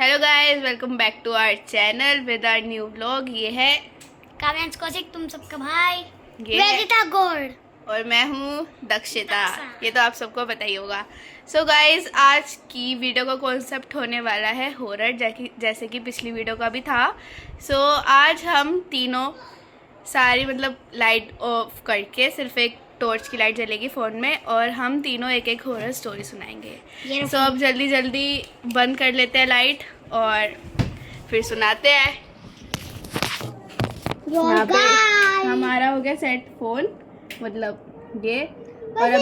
Hello guys, welcome back to our channel with our new vlog. ये है काव्यांश कौशिक, तुम सबका भाई ये है, वेदिता गौड़ और मैं हूँ दक्षिता। ये तो आप सबको पता ही होगा। सो गाइस, आज की वीडियो का कॉन्सेप्ट होने वाला है हॉरर, जैसे कि पिछली वीडियो का भी था। सो आज हम तीनों सारी लाइट ऑफ करके सिर्फ एक टॉर्च की लाइट जलेगी फ़ोन में, और हम तीनों एक एक हॉरर स्टोरी सुनाएंगे। सो अब जल्दी जल्दी बंद कर लेते हैं लाइट और फिर सुनाते हैं। यहाँ पे हमारा हो गया सेट फ़ोन, ये। और अब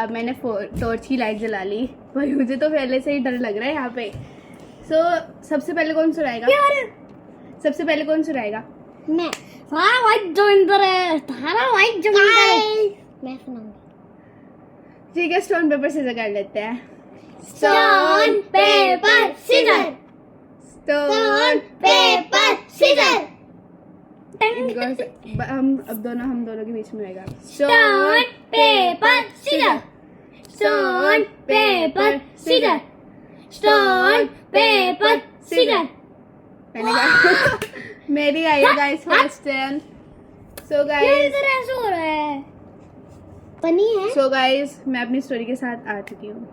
मैंने टॉर्च की लाइट जला ली, पर मुझे तो पहले से ही डर लग रहा है यहाँ पे। सो सबसे पहले कौन सुनाएगा? मैं। सारा वाइट जोइंटर है, मैं सुनाऊंगी। ठीक है, स्टोन पेपर सीजर कर लेते हैं। Stone paper scissor, stone paper scissor. हम दोनों के बीच में रहेगा। Stone paper scissor, stone paper scissor, stone paper scissor. मैंने कहा मेरी आई है guys first turn. So guys मैं अपनी स्टोरी के साथ आ चुकी हूँ।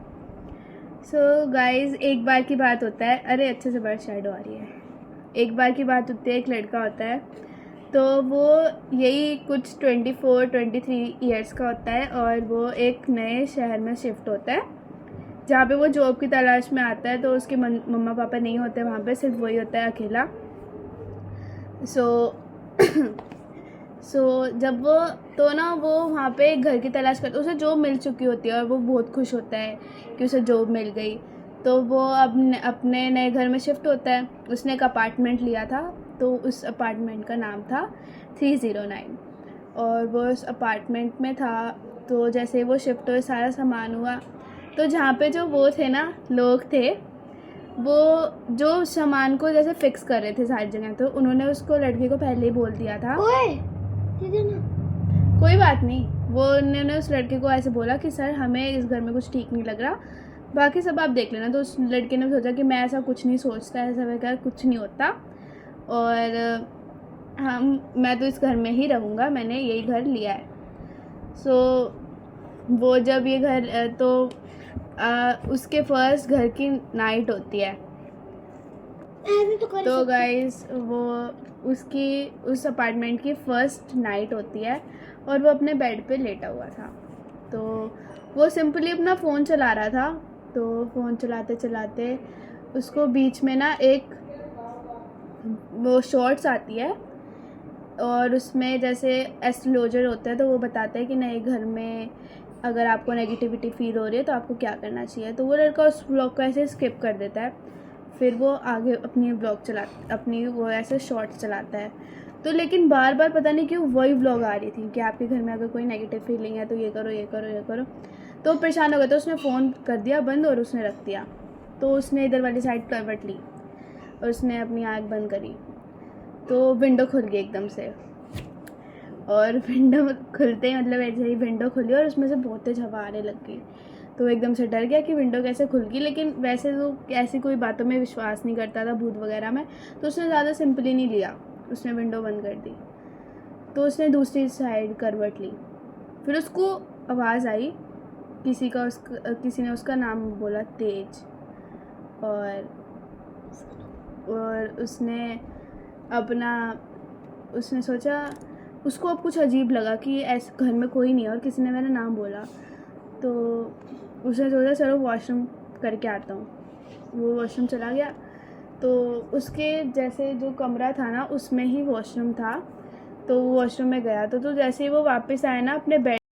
सो गाइस, एक बार की बात होता है, अरे अच्छे से बर्ड शैडो आ रही है। एक बार की बात होती है, एक लड़का होता है, तो वो यही कुछ 24-23 ईयर्स का होता है, और वो एक नए शहर में शिफ्ट होता है जहाँ पे वो जॉब की तलाश में आता है। तो उसके मम्मा पापा नहीं होते वहाँ पे, सिर्फ वही होता है अकेला। सो जब वो वहाँ पे एक घर की तलाश करता है, उसे जॉब मिल चुकी होती है और वो बहुत खुश होता है कि उसे जॉब मिल गई। तो वो अपने नए घर में शिफ्ट होता है। उसने एक अपार्टमेंट लिया था, तो उस अपार्टमेंट का नाम था 309, और वो उस अपार्टमेंट में था। तो जैसे वो शिफ्ट हुए, सारा सामान हुआ, तो जहाँ पे जो वो थे ना, लोग थे, वो जो सामान को जैसे फिक्स कर रहे थे सारी जगह, तो उन्होंने उसको, लड़के को पहले ही बोल दिया था। कोई बात नहीं, वो उन्होंने उस लड़के को ऐसे बोला कि सर हमें इस घर में कुछ ठीक नहीं लग रहा, बाकी सब आप देख लेना। तो उस लड़के ने सोचा कि मैं ऐसा कुछ नहीं सोचता, ऐसा वगैरह कुछ नहीं होता, और मैं तो इस घर में ही रहूँगा, मैंने यही घर लिया है। सो वो जब ये घर, तो उसके फर्स्ट घर की नाइट होती है। तो गाइस, वो उस अपार्टमेंट की फर्स्ट नाइट होती है, और वो अपने बेड पे लेटा हुआ था। तो वो सिंपली अपना फ़ोन चला रहा था। तो फ़ोन चलाते चलाते उसको बीच में ना एक वो शॉर्ट्स आती है, और उसमें जैसे एस्ट्रोलॉजर होता है, तो वो बताता है कि नए घर में अगर आपको नेगेटिविटी फील हो रही है तो आपको क्या करना चाहिए। तो वो लड़का उस ब्लॉग को ऐसे स्किप कर देता है, फिर वो आगे अपनी वो ऐसे शॉर्ट्स चलाता है। तो लेकिन बार बार पता नहीं क्यों वही व्लॉग आ रही थी कि आपके घर में अगर कोई नेगेटिव फीलिंग है तो ये करो, ये करो, ये करो। तो परेशान हो गया, तो उसने फ़ोन कर दिया बंद और उसने रख दिया। तो उसने इधर वाली साइड करवट ली और उसने अपनी आँख बंद करी, तो विंडो खुल गई एकदम से। और विंडो खुलते ही ऐसे ही विंडो खुली और उसमें से बहुत तेज हवा आने लग गई। तो एकदम से डर गया कि विंडो कैसे खुल गई, लेकिन वैसे तो ऐसी कोई बातों में विश्वास नहीं करता था, भूत वगैरह में। तो उसने ज़्यादा सिंपली नहीं लिया, उसने विंडो बंद कर दी। तो उसने दूसरी साइड करवट ली, फिर उसको आवाज़ आई किसी ने उसका नाम बोला, तेज। और उसने सोचा, उसको अब कुछ अजीब लगा कि ऐसे घर में कोई नहीं है और किसी ने मेरा नाम बोला। तो उसने सोचा चलो वॉशरूम करके आता हूँ। वो वॉशरूम चला गया, तो उसके जैसे जो कमरा था ना, उसमें ही वॉशरूम था। तो वो वॉशरूम में गया, तो जैसे ही वो वापस आया ना अपने बेड